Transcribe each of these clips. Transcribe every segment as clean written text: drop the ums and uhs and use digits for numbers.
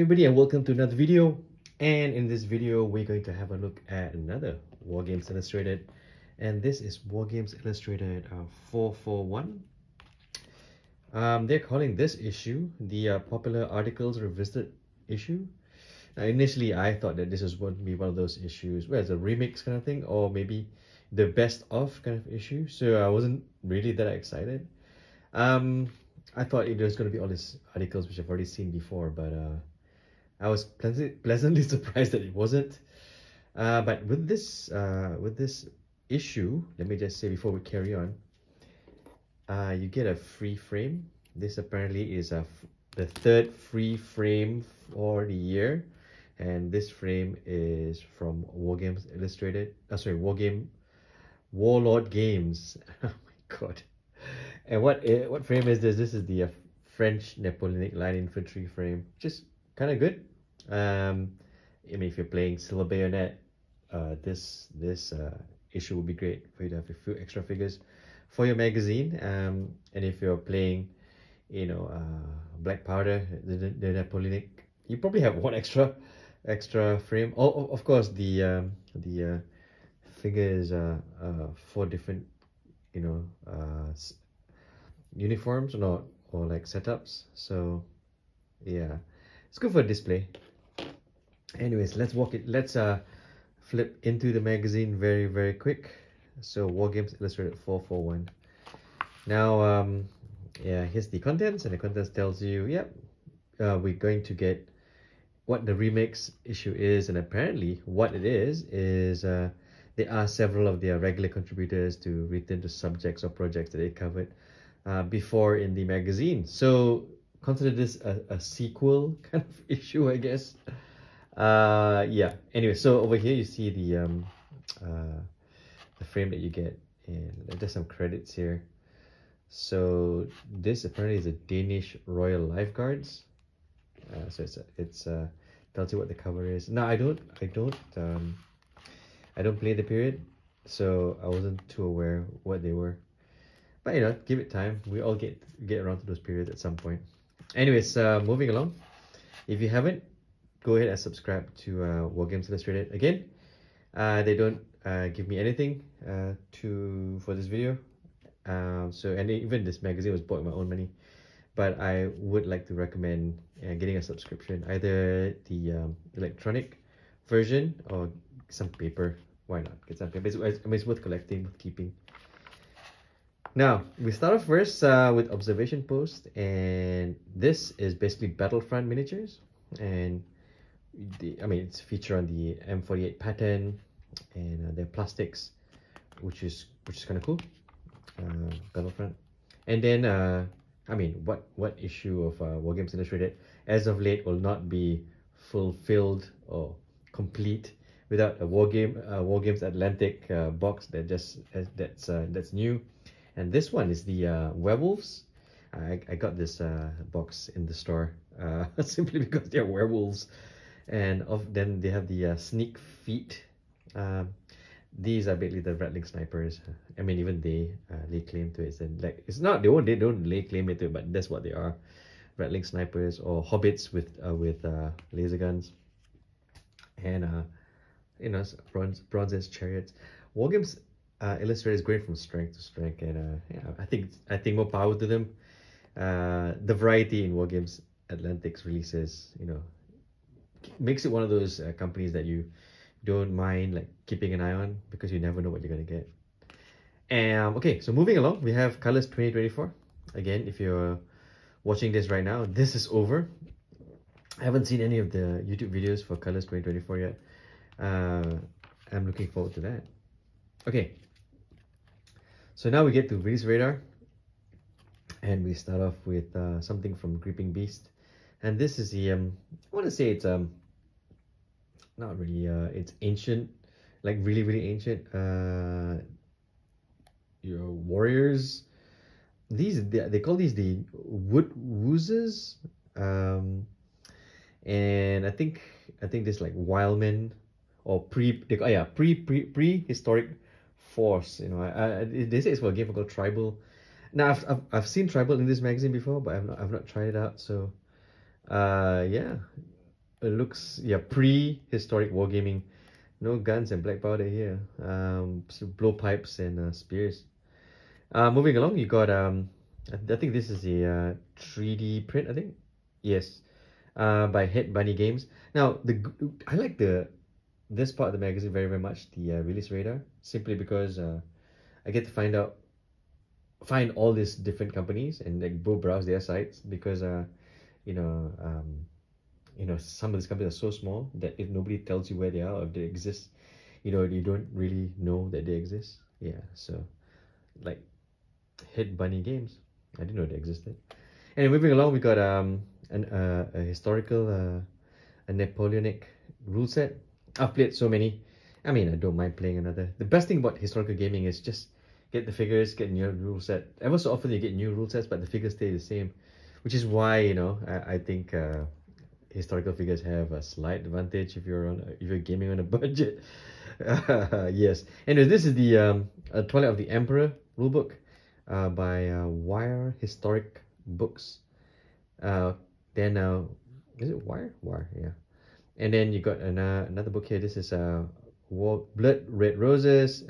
Hey everybody, and welcome to another video. And in this video we're going to have a look at another Wargames Illustrated, and this is Wargames Illustrated 441. They're calling this issue the Popular Articles Revisited issue. Now initially I thought that this was going to be one of those issues where it's a remix kind of thing, or maybe the best of kind of issue, so I wasn't really that excited. I thought it was going to be all these articles which I've already seen before, but I was pleasantly surprised that it wasn't. But with this issue, let me just say before we carry on, you get a free frame. This apparently is the third free frame for the year, and this frame is from Wargames Illustrated. Warlord Games. Oh my god! And what frame is this? This is the French Napoleonic Line Infantry frame, which is kind of good. I mean, if you're playing Silver Bayonet, this issue would be great for you to have a few extra figures for your magazine. And if you're playing, Black Powder, the Napoleonic, you probably have one extra frame. Oh, of course, the figures four different, uniforms or like setups. So yeah, it's good for display. Anyways, let's flip into the magazine very quick. So Wargames Illustrated 441. Now yeah, here's the contents, and the contents tells you, yep, we're going to get what the remix issue is, and apparently what it is there are several of their regular contributors to return to subjects or projects that they covered before in the magazine. So consider this a sequel kind of issue, I guess. Yeah, anyway, so over here you see the frame that you get, and there's some credits here. So this apparently is a Danish Royal Lifeguards. So it's tells you what the cover is. Now I don't play the period, so I wasn't too aware what they were. But give it time. We all get around to those periods at some point. Anyways, moving along. If you haven't, go ahead and subscribe to Wargames Illustrated. Again, they don't give me anything for this video. And even this magazine was bought with my own money. But I would like to recommend getting a subscription, either the electronic version or some paper. Why not get some paper? It's worth collecting, worth keeping. Now, we start off first with observation post, and this is basically Battlefront miniatures, and it's featured on the M48 pattern, and they're plastics, which is kind of cool. Battlefront, and then what issue of Wargames Illustrated as of late will not be fulfilled or complete without a Wargames Atlantic box that's new. And this one is the werewolves. I got this box in the store simply because they're werewolves, and then they have the sneak feet. These are basically the rattling snipers. I mean, even they lay claim to it. And like, they don't lay claim to it, but that's what they are: rattling snipers or hobbits with laser guns, and bronze chariots. Wargames Illustrated is great from strength to strength, and I think more power to them. The variety in Wargames Atlantic's releases, makes it one of those companies that you don't mind like keeping an eye on, because you never know what you're gonna get. And okay, so moving along, we have Colors 2024. Again, if you're watching this right now, this is over. I haven't seen any of the YouTube videos for Colors 2024 yet. I'm looking forward to that. Okay, so now we get to Release Radar, and we start off with something from Gripping Beast, and this is the I want to say it's not really it's ancient, like really ancient. Your warriors, they call these the wood woozes, and I think this like wildmen or prehistoric force. They say it's for a game called Tribal. Now I've seen Tribal in this magazine before, but I've not tried it out. So yeah, it looks, yeah, prehistoric wargaming. No guns and black powder here. Blowpipes and spears. Moving along, you got I think this is a 3D print. I think, yes, by Head Bunny Games. Now I like this part of the magazine very much, the release radar, simply because I get to find all these different companies and like go browse their sites because you know um some of these companies are so small that if nobody tells you where they are or if they exist, you don't really know that they exist. Yeah, so like Hit Bunny Games, I didn't know they existed. And moving along, we got a historical a Napoleonic rule set. I've played so many. I mean, I don't mind playing another. The best thing about historical gaming is just get the figures, get new rule set. Ever so often you get new rule sets, but the figures stay the same, which is why I think historical figures have a slight advantage if you're gaming on a budget. Yes. Anyway, this is the Twilight of the Emperor rulebook by Wire Historic Books. Then is it Wire? Wire, yeah. And then you got another book here. This is Blood Red Roses,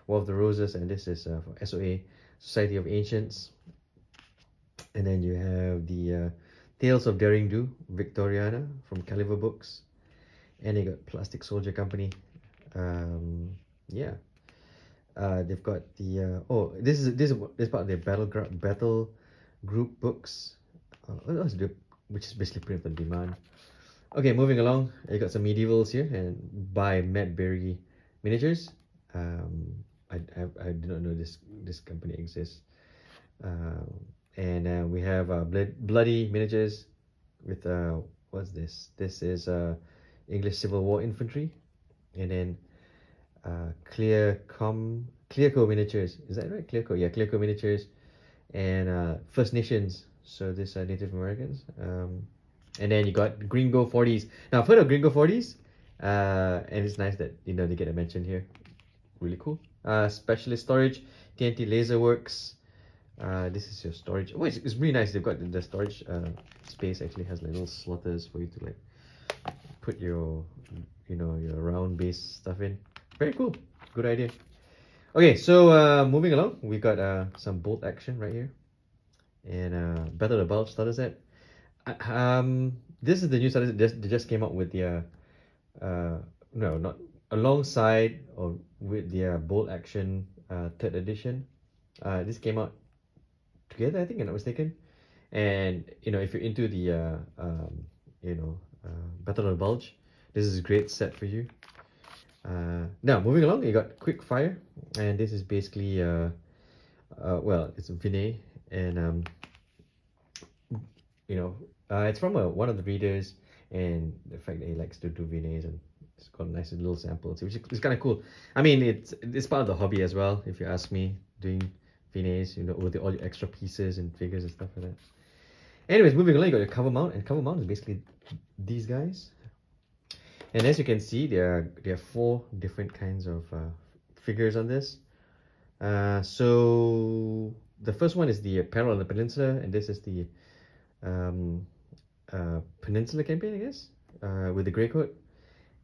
War of the Roses, and this is for SOA, Society of Ancients. And then you have the Tales of Daring Do, Victoriana from Caliber Books. And you got Plastic Soldier Company. Yeah. They've got the this is part of their battle group books, which is basically print on demand. Okay, moving along, you got some medievals here and by Matt Berry Miniatures. I do not know this company exists. And we have Bloody Miniatures with what's this? This is English Civil War infantry, and then Clearco Miniatures. Is that right? Clearco, yeah, Clearco Miniatures, and First Nations. So these are Native Americans. And then you got Gringo 40s. Now I've heard of Gringo 40s, and it's nice that they get a mention here. Really cool. Specialist storage, TNT Laser Works. This is your storage. Oh, it's really nice. They've got the storage space actually has like little slotters for you to like put your your round base stuff in. Very cool. Good idea. Okay, so moving along, we got some bolt action right here, and Battle of the Bulge starter set. This is the new starter set. They just came out with the no, not alongside or with the bolt action third edition. This came out together, I think, I'm not mistaken. And if you're into the Battle of the Bulge, this is a great set for you. Now moving along, you got Quick Fire, and this is basically well, it's a Vinay, and it's from one of the readers, and the fact that he likes to do Vinays, and it's got a nice little samples, which is kind of cool. I mean, it's part of the hobby as well, if you ask me, doing Vinays, with all your extra pieces and figures and stuff like that. Anyways, moving along, you got your cover mount, and cover mount is basically these guys. And as you can see, there are 4 different kinds of figures on this. So the first one is the Peril on the Peninsula, and this is the Peninsula campaign, I guess, with the grey coat.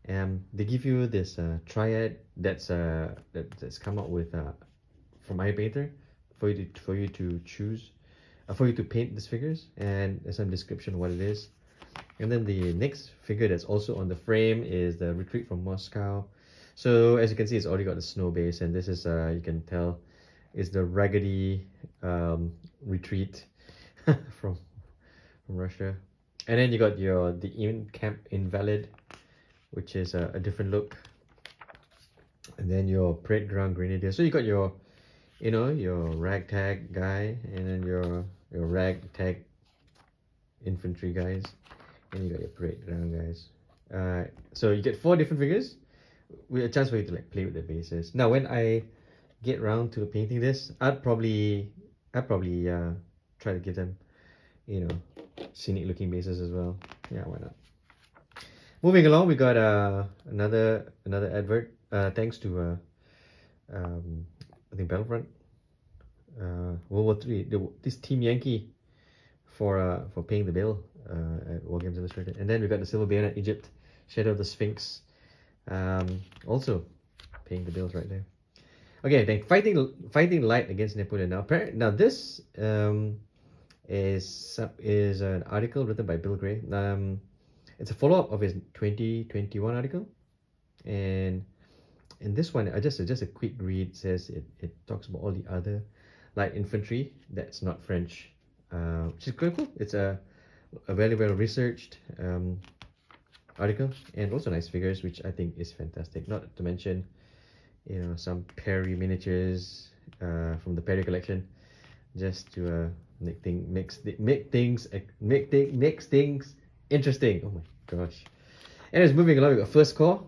They give you this triad that's come out with from Iron Painter for you to choose, for you to paint these figures, and there's some description of what it is. And then the next figure that's also on the frame is the Retreat from Moscow. So as you can see, it's already got the snow base, and this is you can tell is the raggedy retreat from Russia. And then you got the in-camp Invalid, which is a different look. And then your Parade Ground Grenadier. So you got your ragtag guy, and then your ragtag infantry guys, and you got your Parade Ground guys. So you get 4 different figures with a chance for you to like play with the bases. Now when I get round to painting this, I'd probably try to give them scenic looking bases as well. Yeah, why not? Moving along, we got another advert thanks to I think Battlefront, World War III. This Team Yankee for paying the bill. at Wargames Illustrated. And then we got the Silver Bayonet Egypt, Shadow of the Sphinx. Also paying the bills right there. Okay, then fighting light against Napoleon. Now this is an article written by Bill Gray. It's a follow-up of his 2021 article, and in this one, just a quick read. It says it talks about all the other light infantry that's not French, which is quite cool. It's a very well researched article, and also nice figures, which I think is fantastic. Not to mention, you know, some Perry miniatures from the Perry collection, just to make things interesting. Oh my gosh. Anyways, moving along, we got First Corps.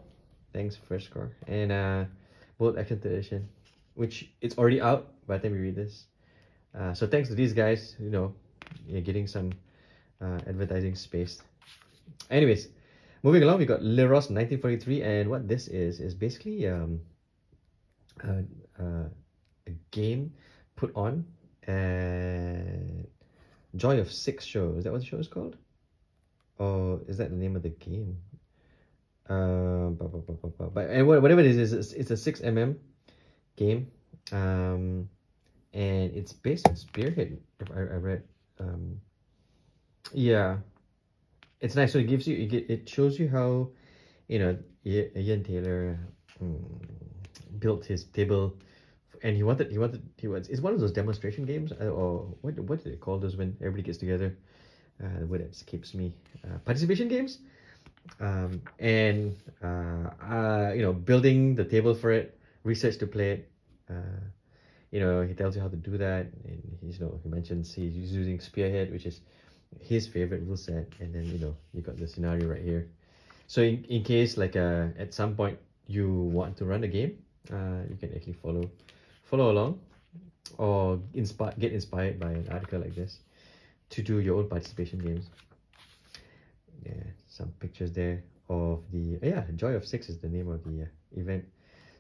Thanks, First Corps. And Bolt Action Edition, which it's already out by the time we read this. So thanks to these guys, you know, you're getting some advertising space. Anyways, moving along, we got Leros 1943, and what this is basically a game put on at Joy of Six show. Is that what the show is called? Or is that the name of the game? But whatever it is, it's a 6mm game, and it's based on Spearhead. If I read, yeah, it's nice. So it gives you, it shows you how, you know, Ian Taylor built his table, and he wanted it's one of those demonstration games, or what do they call those when everybody gets together? The word escapes me. Participation games. You know, building the table for it, research to play it. You know, he tells you how to do that, and he's, you know, he mentions he's using Spearhead, which is his favorite rule set, and then, you know, you got the scenario right here. So in case, like, at some point you want to run a game, you can actually follow along, or get inspired by an article like this to do your own participation games. Yeah, some pictures there of the Joy of Six is the name of the event.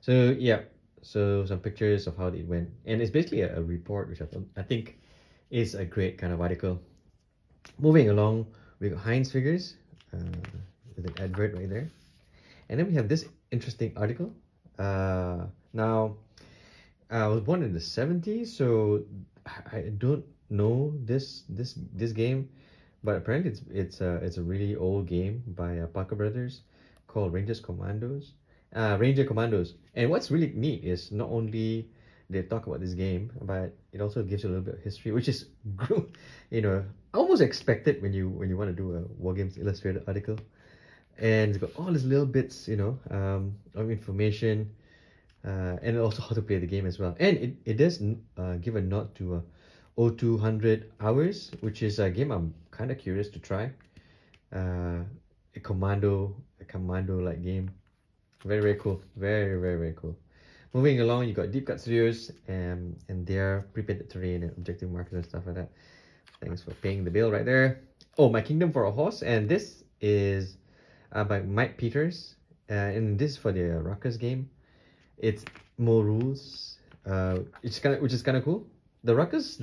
So yeah, so some pictures of how it went, and it's basically a report, which I think is a great kind of article. Moving along, we got Heinz figures with an advert right there, and then we have this interesting article. Now, I was born in the 70s, so I don't know this game, but apparently it's a really old game by Parker Brothers called Ranger Commandos. And what's really neat is not only they talk about this game, but it also gives you a little bit of history, which is, you know, almost expected when you want to do a Wargames Illustrated article. And it's got all these little bits, you know, of information, and also how to play the game as well. And it does give a nod to O200 Hours, which is a game I'm kind of curious to try. A commando like game. Very cool. Very cool. Moving along, you got Deep Cut Studios, and their pre-painted terrain and objective markers and stuff like that. Thanks for paying the bill right there. Oh, My Kingdom for a Horse, and this is by Mike Peters, and this is for the Ruckus game. It's more rules, which is kind of cool. The Ruckus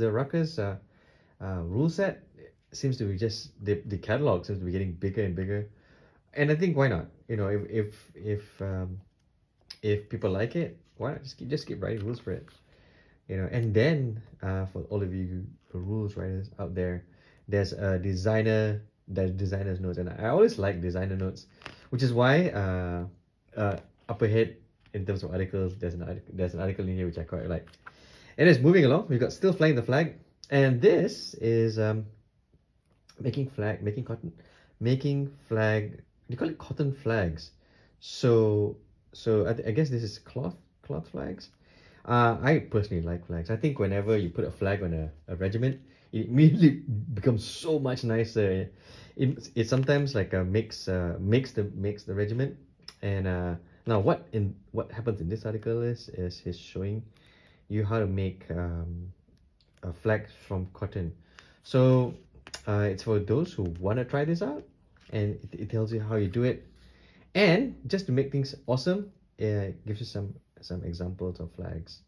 rule set seems to be just the catalog seems to be getting bigger and bigger, and I think why not? You know, if people like it, why not just keep writing rules for it? You know, and then for all of you rules writers out there, there's a designer's notes, and I always like designer notes, which is why up ahead in terms of articles, there's an article in here which I quite like. And it's moving along. We've got Still Flying the Flag, and this is making flag. They call it cotton flags. So I guess this is cloth flags. I personally like flags. I think whenever you put a flag on a regiment, it immediately becomes so much nicer. It sometimes like makes the regiment. And now what happens in this article is he's showing you how to make a flag from cotton. So it's for those who want to try this out, and it tells you how you do it. And just to make things awesome, it gives you some examples of flags,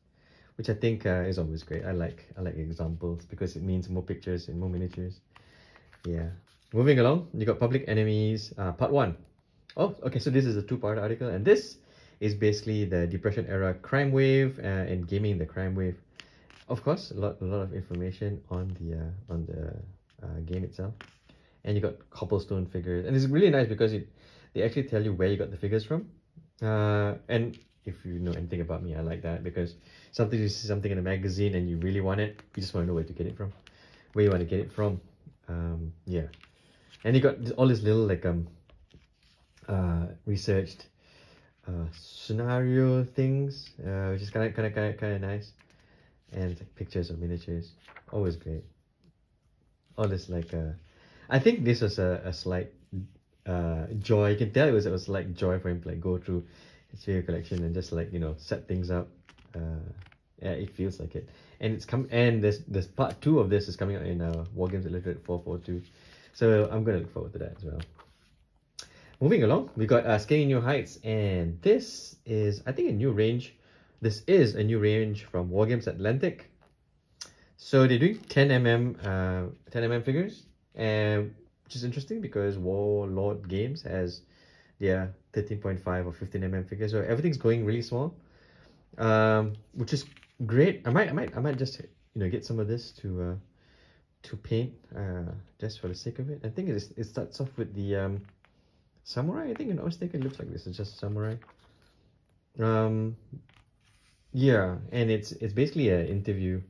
which I think is always great. I like examples because it means more pictures and more miniatures. Yeah. moving along, you got Public Enemies, part 1. Oh, okay, so this is a two-part article, and this is basically the Depression era crime wave and gaming the crime wave. Of course, a lot of information on the game itself, and you got cobblestone figures, and it's really nice because they actually tell you where you got the figures from. And if you know anything about me, I like that because sometimes you see something in a magazine and you really want it, you just want to know where to get it from, where you want to get it from. Yeah, and you got all these little like researched scenario things, which is kind of nice, and like pictures of miniatures, always great. All this like I think this was a slight joy. You can tell it was like joy for him to like go through his figure collection and just like, you know, set things up. Yeah, it feels like it. And there's part 2 of this is coming out in Wargames Illustrated 442. So I'm gonna look forward to that as well. Moving along, we got Scaling New Heights, and this is, I think, a new range. This is a new range from Wargames Atlantic. So they're doing 10mm figures, and which is interesting because Warlord Games has their 13.5 or 15mm figures. So everything's going really small, which is great. I might just, you know, get some of this to paint just for the sake of it. I think it starts off with the samurai. I think, I was thinking it looks like this is just samurai. Yeah, and it's basically an interview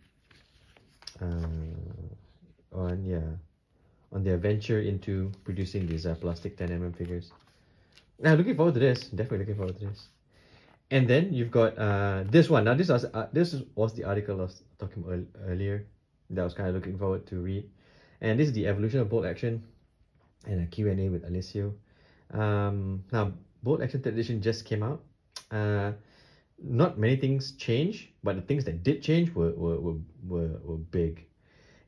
on their venture into producing these plastic 10mm figures. Now, looking forward to this. Definitely looking forward to this. And then you've got this one. Now, this was the article I was talking about earlier that I was kind of looking forward to read. And this is the evolution of bolt action and a Q&A with Alessio. Now, bolt action 3rd edition just came out. Not many things changed, but the things that did change were big.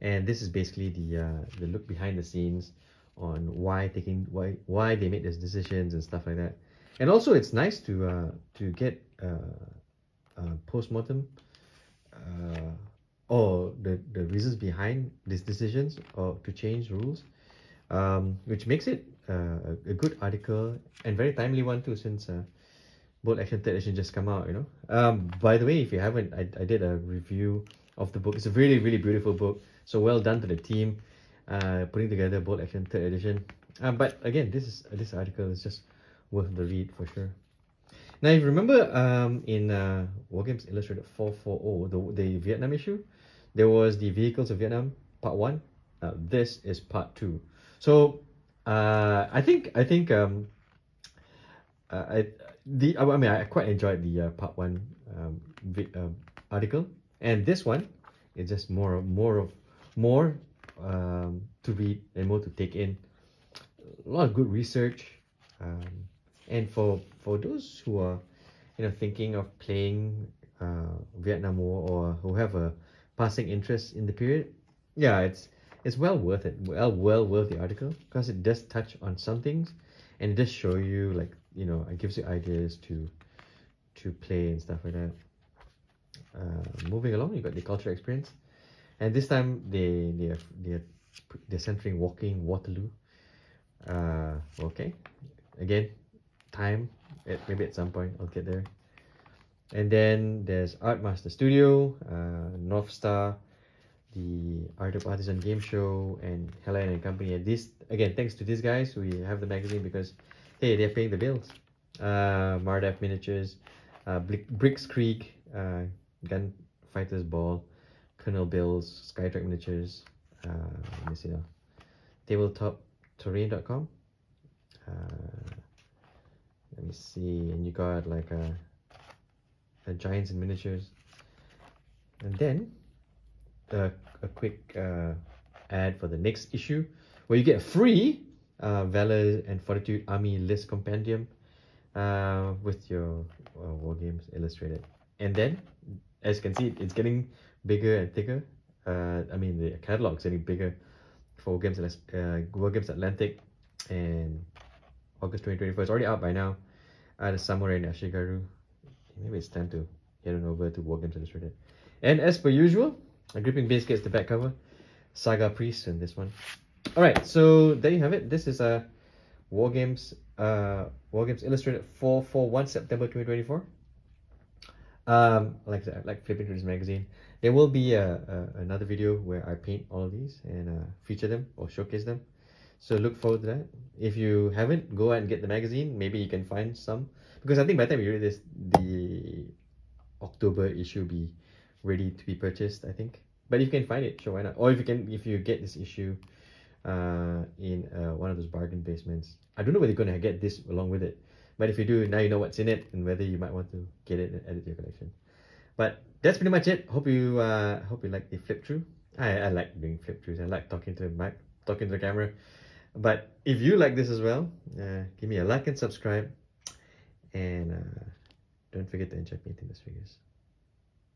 And this is basically the look behind the scenes on why they made these decisions and stuff like that. And also, it's nice to get post-mortem or the reasons behind these decisions or to change rules, which makes it a good article and very timely one too, since Bolt Action 3rd edition just come out, you know. By the way, if you haven't, I did a review of the book. It's a really, really beautiful book. So well done to the team putting together Bolt Action 3rd edition. But again, this article is just worth the read for sure. Now, if you remember in Wargames Illustrated 440, the Vietnam issue, there was the Vehicles of Vietnam part 1. This is part 2. So I quite enjoyed the part 1 article, and this one is just more to read and more to take in. A lot of good research, and for those who are, you know, thinking of playing Vietnam War or who have a passing interest in the period, yeah, it's well worth it. Well worth the article because it does touch on some things, and it does show you, like, you know, it gives you ideas to play and stuff like that. Moving along, you got the cultural experience, and this time they're centering walking Waterloo. Okay, again, time maybe at some point I'll get there. And then there's Art Master Studio, North Star, the Art of Artisan Game Show, and Helen and Company. And this, again, thanks to these guys, we have the magazine because, hey, they're paying the bills. Mardaf Miniatures, Bricks Creek, Gunfighters Ball, Colonel Bill's, Skytrack Miniatures, let me see now, tabletopterrain.com. Let me see, and you got like a Giants and Miniatures, and then a quick ad for the next issue where you get a free Valor and Fortitude Army List Compendium with your Wargames Illustrated. And then, as you can see, it's getting bigger and thicker. I mean, the catalog's getting bigger for Wargames Atlantic, and August 2024. It's already out by now. The Samurai and Ashigaru. Maybe it's time to head on over to Wargames Illustrated. And as per usual, a Gripping Base gets the back cover. Saga Priest in this one. All right, so there you have it. This is a Wargames Illustrated 441 September 2024. Like I said, I like flipping through this magazine. There will be another video where I paint all of these and feature them or showcase them. So look forward to that. If you haven't, go out and get the magazine. Maybe you can find some, because I think by the time you read this, the October issue will be ready to be purchased, I think. But if you can find it, sure, why not? Or if you get this issue in one of those bargain basements. I don't know whether you're gonna get this along with it, but if you do, now you know what's in it and whether you might want to get it and add it to your collection. But that's pretty much it. Hope you like the flip through. I like doing flip throughs. I like talking to the mic, talking to the camera. But if you like this as well, give me a like and subscribe, and don't forget to enjoy painting those figures.